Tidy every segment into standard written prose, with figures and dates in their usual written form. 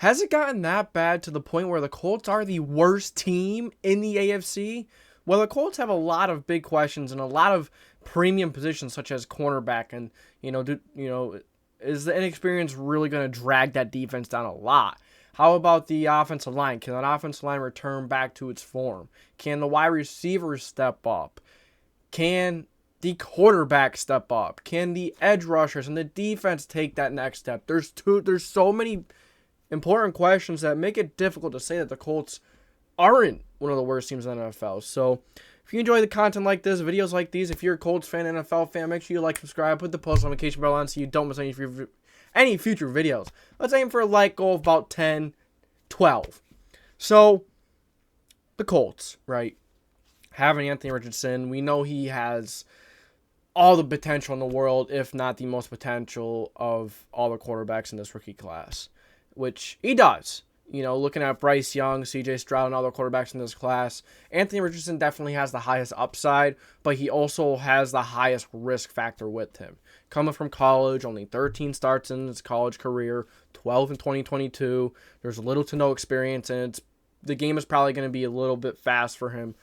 Has it gotten that bad to the point where the Colts are the worst team in the AFC? Well, the Colts have a lot of big questions and a lot of premium positions such as cornerback, and is the inexperience really going to drag that defense down a lot? How about the offensive line? Can that offensive line return back to its form? Can the wide receivers step up? Can the quarterback step up? Can the edge rushers and the defense take that next step? There's so many important questions that make it difficult to say that the Colts aren't one of the worst teams in the NFL. So if you enjoy the content like this, videos like these, if you're a Colts fan, NFL fan, make sure you like, subscribe, put the post notification bell on so you don't miss any future videos. Let's aim for a like goal of about 10, 12. So the Colts, right? Having Anthony Richardson, we know he has all the potential in the world, if not the most potential of all the quarterbacks in this rookie class, which he does. Looking at Bryce Young, C.J. Stroud, and other quarterbacks in this class, Anthony Richardson definitely has the highest upside, but he also has the highest risk factor with him. Coming from college, only 13 starts in his college career, 12 in 2022. There's little to no experience, and the game is probably going to be a little bit fast for him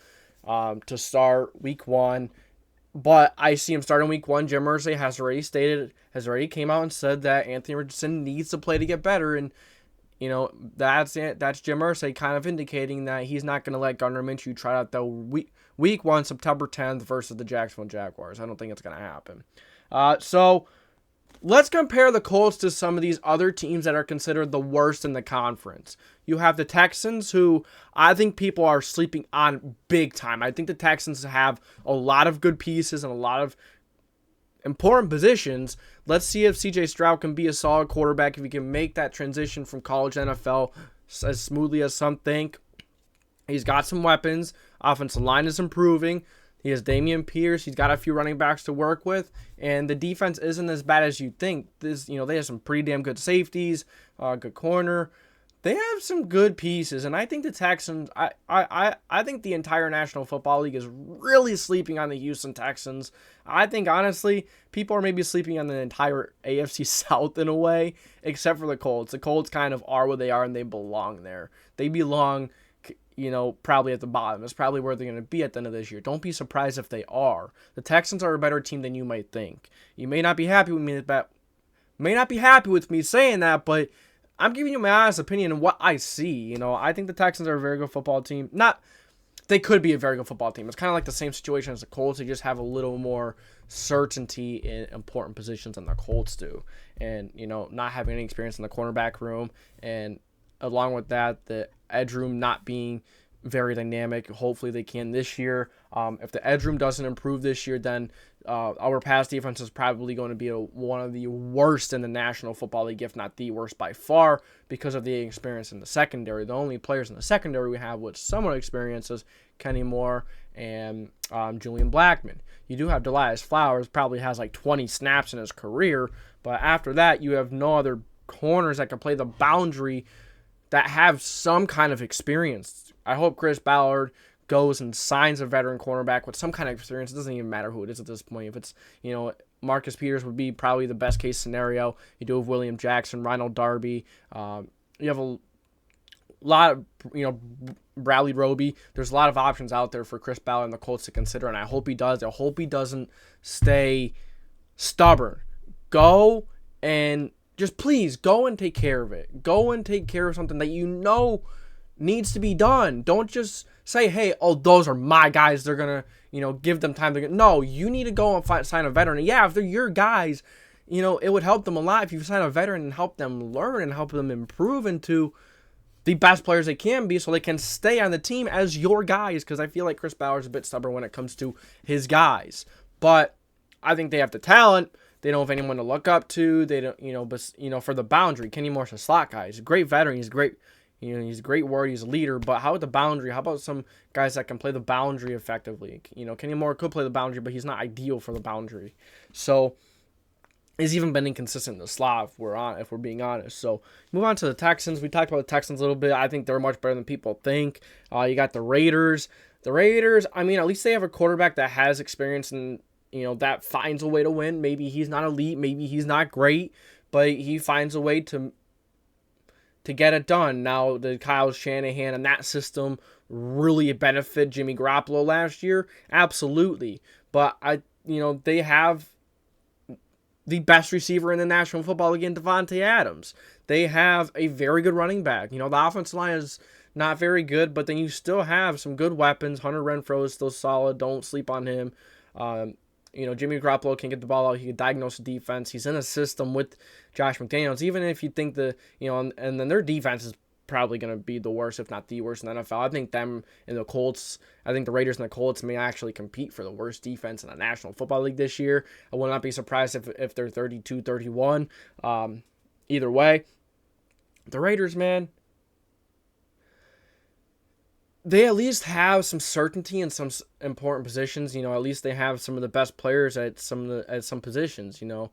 to start week one. But I see him starting week one. Jim Irsay has already came out and said that Anthony Richardson needs to play to get better, and that's it. That's Jim Irsay kind of indicating that he's not going to let Gardner Minshew try out the week one, September 10th versus the Jacksonville Jaguars. I don't think it's going to happen. So let's compare the Colts to some of these other teams that are considered the worst in the conference. You have the Texans, who I think people are sleeping on big time. I think the Texans have a lot of good pieces and a lot of important positions. Let's see if C.J. Stroud can be a solid quarterback, if he can make that transition from college to NFL as smoothly as some think. He's got some weapons. Offensive line is improving. He has Dameon Pierce. He's got a few running backs to work with, and the defense isn't as bad as you think. They have some pretty damn good safeties, good corner. They have some good pieces, and I think the Texans, I think the entire National Football League is really sleeping on the Houston Texans. I think, honestly, people are maybe sleeping on the entire AFC South in a way, except for the Colts. The Colts kind of are what they are, and they belong there. They belong, probably at the bottom. It's probably where they're going to be at the end of this year. Don't be surprised if they are. The Texans are a better team than you might think. You may not be happy with me saying that, but I'm giving you my honest opinion on what I see. I think the Texans are a very good football team. They could be a very good football team. It's kind of like the same situation as the Colts. They just have a little more certainty in important positions than the Colts do. And, not having any experience in the cornerback room. And along with that, the edge room not being very dynamic. Hopefully they can this year. If the edge room doesn't improve this year, then our pass defense is probably going to be one of the worst in the National Football League, if not the worst by far, because of the experience in the secondary. The only players in the secondary we have with somewhat experience is Kenny Moore and Julian Blackmon. You do have Delias Flowers, probably has like 20 snaps in his career, but after that, you have no other corners that can play the boundary that have some kind of experience. I hope Chris Ballard goes and signs a veteran cornerback with some kind of experience. It doesn't even matter who it is at this point. If it's, Marcus Peters would be probably the best case scenario. You do have William Jackson, Ronald Darby. You have a lot of, Bradley Roby. There's a lot of options out there for Chris Ballard and the Colts to consider, and I hope he does. I hope he doesn't stay stubborn. Go and just please go and take care of it. Go and take care of something that needs to be done. Don't just say, hey, those are my guys. They're going to, give them time. No, you need to go and sign a veteran. And yeah, if they're your guys, it would help them a lot if you sign a veteran and help them learn and help them improve into the best players they can be so they can stay on the team as your guys, because I feel like Chris Ballard's a bit stubborn when it comes to his guys. But I think they have the talent. They don't have anyone to look up to. They don't, but for the boundary, Kenny Moore's a slot guy. He's a great veteran. He's great. He's a great word. He's a leader. But how about the boundary? How about some guys that can play the boundary effectively? Kenny Moore could play the boundary, but he's not ideal for the boundary. So he's even been inconsistent in the slot, if we're being honest. So move on to the Texans. We talked about the Texans a little bit. I think they're much better than people think. You got the Raiders. The Raiders, at least they have a quarterback that has experience and that finds a way to win. Maybe he's not elite. Maybe he's not great, but he finds a way to to get it done. Now, did Kyle Shanahan and that system really benefit Jimmy Garoppolo last year? Absolutely. But they have the best receiver in the National Football League in Devontae Adams. They have a very good running back. The offensive line is not very good, but then you still have some good weapons. Hunter Renfrow is still solid. Don't sleep on him. Jimmy Garoppolo can get the ball out. He can diagnose the defense. He's in a system with Josh McDaniels. Even if you think and then their defense is probably going to be the worst, if not the worst in the NFL. I think them and the Colts, I think the Raiders and the Colts may actually compete for the worst defense in the National Football League this year. I will not be surprised if they're 32-31. Either way, the Raiders, man, they at least have some certainty in some important positions. At least they have some of the best players at some positions. The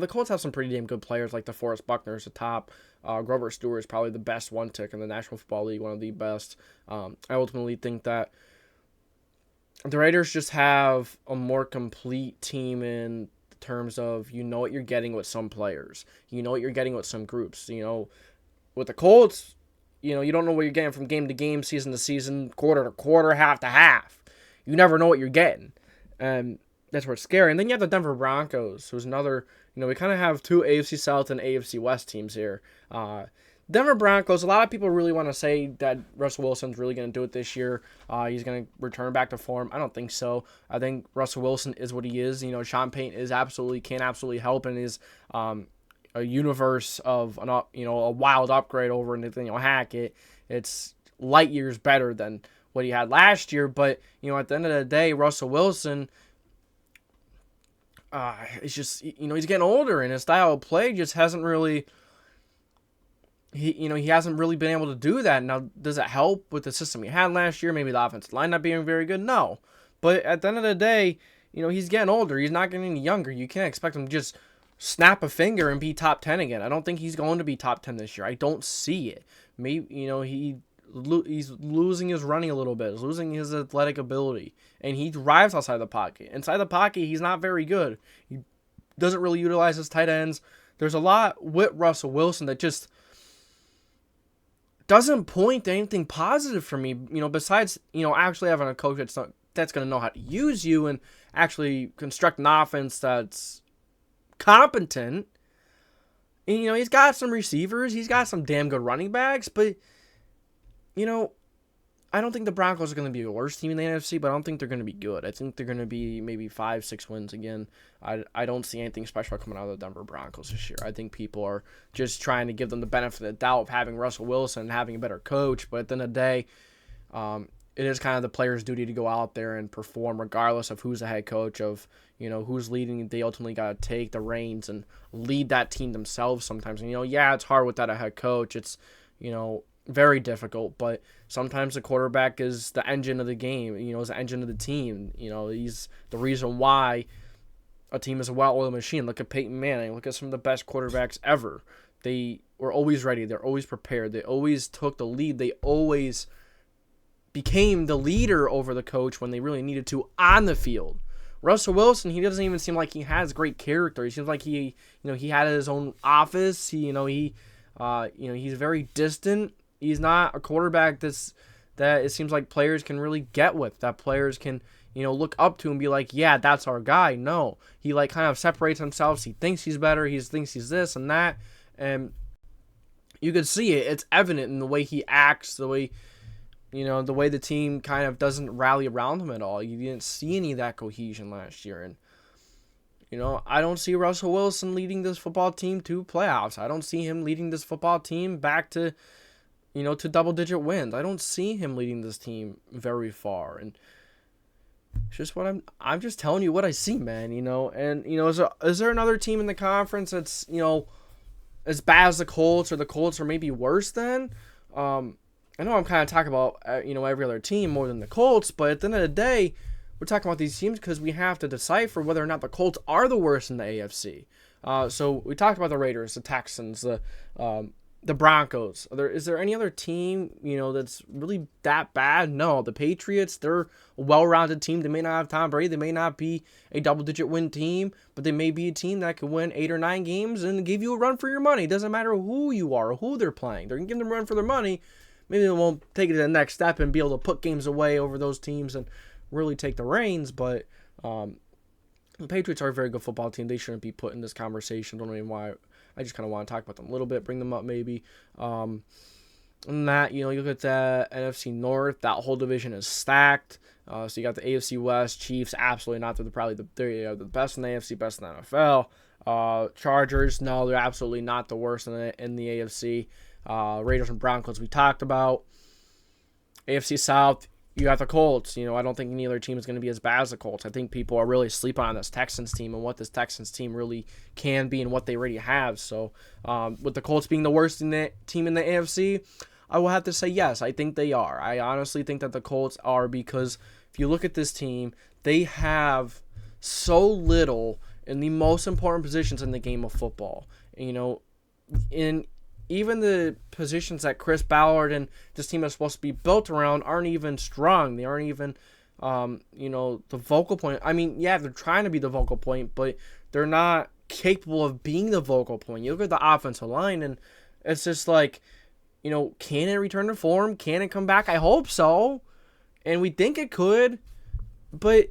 Colts have some pretty damn good players like DeForest Buckner is the top. Grover Stewart is probably the best one tick in the National Football League, one of the best. I ultimately think that the Raiders just have a more complete team in terms of what you're getting with some players. What you're getting with some groups. With the Colts, you don't know what you're getting from game to game, season to season, quarter to quarter, half to half. You never know what you're getting. And that's where it's scary. And then you have the Denver Broncos, who's another, we kind of have two AFC South and AFC West teams here. Denver Broncos, a lot of people really want to say that Russell Wilson's really going to do it this year. He's going to return back to form. I don't think so. I think Russell Wilson is what he is. Sean Payton can absolutely help and is a universe of a wild upgrade over Nathaniel Hackett. It's light years better than what he had last year. But at the end of the day, Russell Wilson, it's just he's getting older and his style of play just hasn't really. He hasn't really been able to do that. Now, does it help with the system he had last year? Maybe the offensive line not being very good? No. But at the end of the day, he's getting older. He's not getting any younger. You can't expect him to just snap a finger and be top 10 again. I don't think he's going to be top 10 this year. I don't see it. Maybe, he's losing his running a little bit. He's losing his athletic ability. And he drives outside the pocket. Inside the pocket, he's not very good. He doesn't really utilize his tight ends. There's a lot with Russell Wilson that just doesn't point to anything positive for me, besides, actually having a coach that's going to know how to use you and actually construct an offense that's competent. And, he's got some receivers. He's got some damn good running backs. But, I don't think the Broncos are going to be the worst team in the NFC, but I don't think they're going to be good. I think they're going to be maybe 5-6 wins again. I don't see anything special coming out of the Denver Broncos this year. I think people are just trying to give them the benefit of the doubt of having Russell Wilson and having a better coach. But at the end of the day, it is kind of the player's duty to go out there and perform regardless of who's the head coach, of who's leading. They ultimately got to take the reins and lead that team themselves sometimes. And, it's hard without a head coach. It's, very difficult, but sometimes the quarterback is the engine of the game, is the engine of the team. He's the reason why a team is a well-oiled machine. Look at Peyton Manning. Look at some of the best quarterbacks ever. They were always ready. They're always prepared. They always took the lead. They always became the leader over the coach when they really needed to on the field. Russell Wilson, he doesn't even seem like he has great character. He seems like he had his own office. He's very distant. He's not a quarterback that it seems like players can really get with, that players can, look up to and be like, yeah, that's our guy. No, he kind of separates himself. He thinks he's better. He thinks he's this and that. And you can see it. It's evident in the way he acts, the way the team kind of doesn't rally around him at all. You didn't see any of that cohesion last year. And, I don't see Russell Wilson leading this football team to playoffs. I don't see him leading this football team back to to double-digit wins. I don't see him leading this team very far, and it's just what I'm just telling you what I see, man. And is there another team in the conference that's as bad as the Colts, or the Colts are maybe worse than? I know I'm kind of talking about every other team more than the Colts, but at the end of the day, we're talking about these teams because we have to decipher whether or not the Colts are the worst in the AFC. So we talked about the Raiders, the Texans, the The Broncos. Is there any other team, that's really that bad? No. The Patriots, they're a well-rounded team. They may not have Tom Brady. They may not be a double-digit win team, but they may be a team that could win 8 or 9 games and give you a run for your money. It doesn't matter who you are or who they're playing. They're going to give them a run for their money. Maybe they won't take it to the next step and be able to put games away over those teams and really take the reins, but the Patriots are a very good football team. They shouldn't be put in this conversation. Don't know why. I just kind of want to talk about them a little bit, bring them up maybe. And that, you look at the NFC North, that whole division is stacked. So you got the AFC West, Chiefs, absolutely not. They're the best in the AFC, best in the NFL. Chargers, no, they're absolutely not the worst in the AFC. Raiders and Broncos we talked about. AFC South, you got the Colts. I don't think any other team is going to be as bad as the Colts. I think people are really sleeping on this Texans team and what this Texans team really can be and what they already have. So with the Colts being the worst team in the AFC, I will have to say yes, I think they are. I honestly think that the Colts are, because if you look at this team, they have so little in the most important positions in the game of football. In even the positions that Chris Ballard and this team is supposed to be built around aren't even strong. They aren't even, the vocal point. I mean, yeah, they're trying to be the vocal point, but they're not capable of being the vocal point. You look at the offensive line, and it's just like, can it return to form? Can it come back? I hope so. And we think it could. But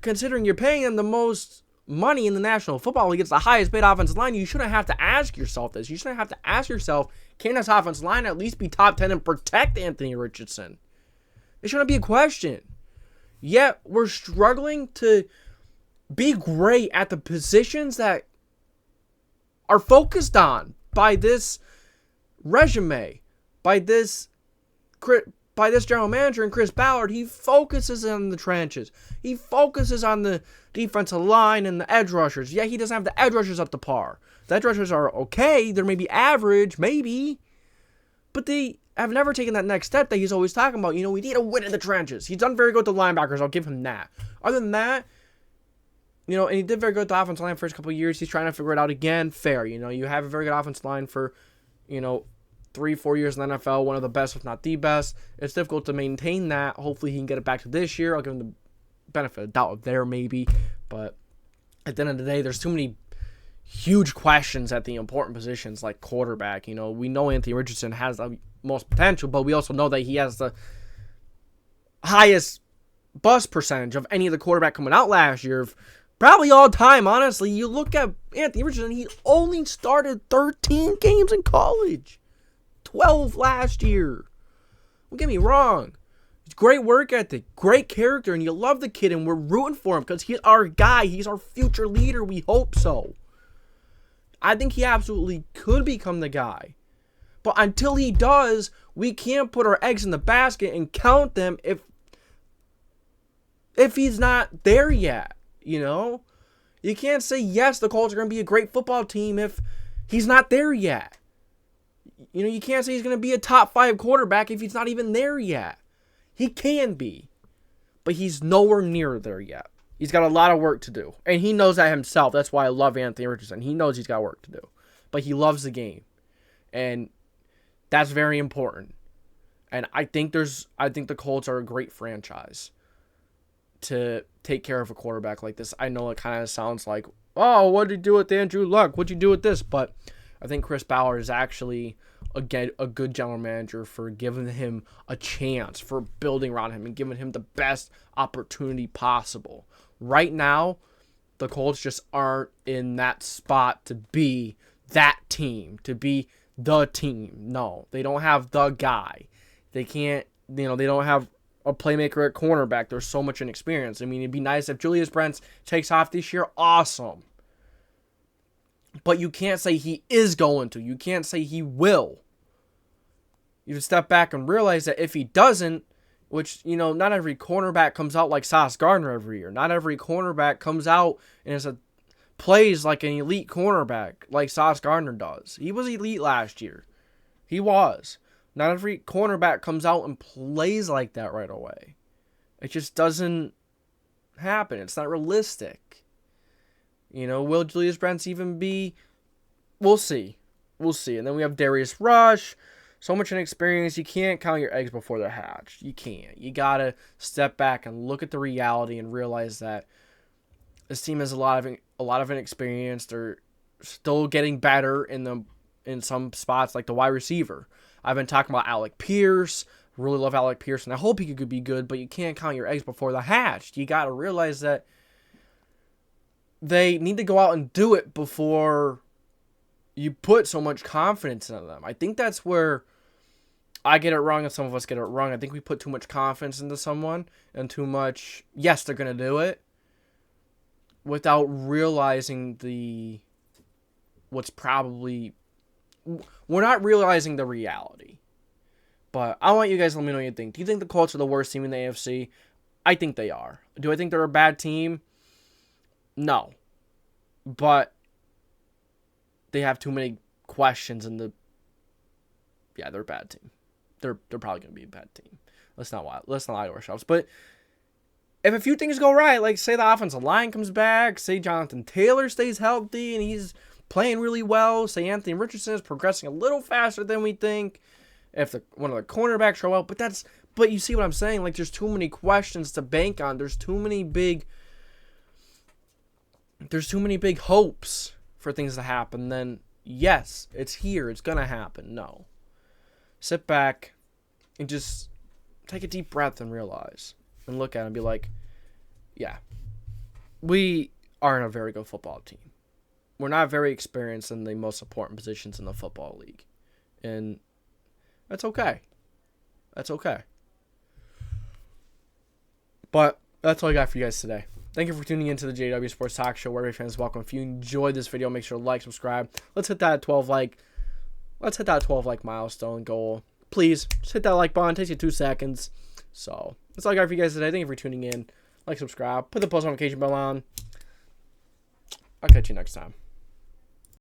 considering you're paying them the most money in the National Football League, it's the highest paid offensive line, you shouldn't have to ask yourself this. You shouldn't have to ask yourself, can this offensive line at least be top 10 and protect Anthony Richardson? It shouldn't be a question. Yet we're struggling to be great at the positions that are focused on by this resume, by this general manager and Chris Ballard. He focuses on the trenches. He focuses on the defensive line and the edge rushers. Yeah, he doesn't have the edge rushers up to par. The edge rushers are okay. They're maybe average, maybe. But they have never taken that next step that he's always talking about. We need a win in the trenches. He's done very good with the linebackers. I'll give him that. Other than that, and he did very good with the offensive line for the first couple of years. He's trying to figure it out again. Fair. You have a very good offensive line for, 3-4 years in the NFL, one of the best, if not the best. It's difficult to maintain that. Hopefully he can get it back to this year. I'll give him the benefit of doubt there maybe. But at the end of the day, there's too many huge questions at the important positions like quarterback. We know Anthony Richardson has the most potential, but we also know that he has the highest bust percentage of any of the quarterback coming out last year. Probably all time, honestly. You look at Anthony Richardson, he only started 13 games in college. 12 last year. Don't get me wrong. It's great work ethic, great character, and you love the kid, and we're rooting for him because he's our guy. He's our future leader. We hope so. I think he absolutely could become the guy. But until he does, we can't put our eggs in the basket and count them if he's not there yet. You can't say, yes, the Colts are going to be a great football team if he's not there yet. You can't say he's going to be a top 5 quarterback if he's not even there yet. He can be, but he's nowhere near there yet. He's got a lot of work to do, and he knows that himself. That's why I love Anthony Richardson. He knows he's got work to do, but he loves the game, and that's very important. And I think the Colts are a great franchise to take care of a quarterback like this. I know it kind of sounds like, oh, what did you do with Andrew Luck? What'd you do with this? But I think Chris Ballard is actually a good general manager for giving him a chance, for building around him and giving him the best opportunity possible. Right now, the Colts just aren't in that spot to be that team, to be the team. No, they don't have the guy. They can't, they don't have a playmaker at cornerback. There's so much inexperience. I mean, it'd be nice if Julius Brents takes off this year. Awesome. But you can't say he is going to. You can't say he will. You have to step back and realize that if he doesn't, which, not every cornerback comes out like Sauce Gardner every year. Not every cornerback comes out and plays like an elite cornerback like Sauce Gardner does. He was elite last year. He was. Not every cornerback comes out and plays like that right away. It just doesn't happen. It's not realistic. Will Julius Brents even be? We'll see. we'll see. And then we have Darius Rush. So much inexperience. You can't count your eggs before they're hatched. You can't. You got to step back and look at the reality and realize that this team has a lot of inexperience. They're still getting better in some spots, like the wide receiver. I've been talking about Alec Pierce. Really love Alec Pierce, and I hope he could be good, but you can't count your eggs before they're hatched. You got to realize that they need to go out and do it before you put so much confidence into them. I think that's where I get it wrong and some of us get it wrong. I think we put too much confidence into someone and too much, yes, they're going to do it, without realizing we're not realizing the reality. But I want you guys to let me know what you think. Do you think the Colts are the worst team in the AFC? I think they are. Do I think they're a bad team? No. But they have too many questions they're a bad team. They're probably going to be a bad team. Let's not lie to ourselves. But if a few things go right, like say the offensive line comes back, say Jonathan Taylor stays healthy and he's playing really well, say Anthony Richardson is progressing a little faster than we think, if one of the cornerbacks show out, but you see what I'm saying? Like, there's too many questions to bank on. There's too many big hopes for things to happen. Then yes, it's here. It's gonna happen. No, sit back and just take a deep breath and realize and look at it and be like, yeah, we aren't a very good football team. We're not very experienced in the most important positions in the football league, and that's okay. That's okay. But that's all I got for you guys today. Thank you for tuning into the JDW Sports Talk Show, where every fan is welcome. If you enjoyed this video, make sure to like, subscribe. Let's hit that 12 like milestone goal. Please, just hit that like button. It takes you 2 seconds. So that's all I got for you guys today. Thank you for tuning in. Like, subscribe. Put the post notification bell on. I'll catch you next time.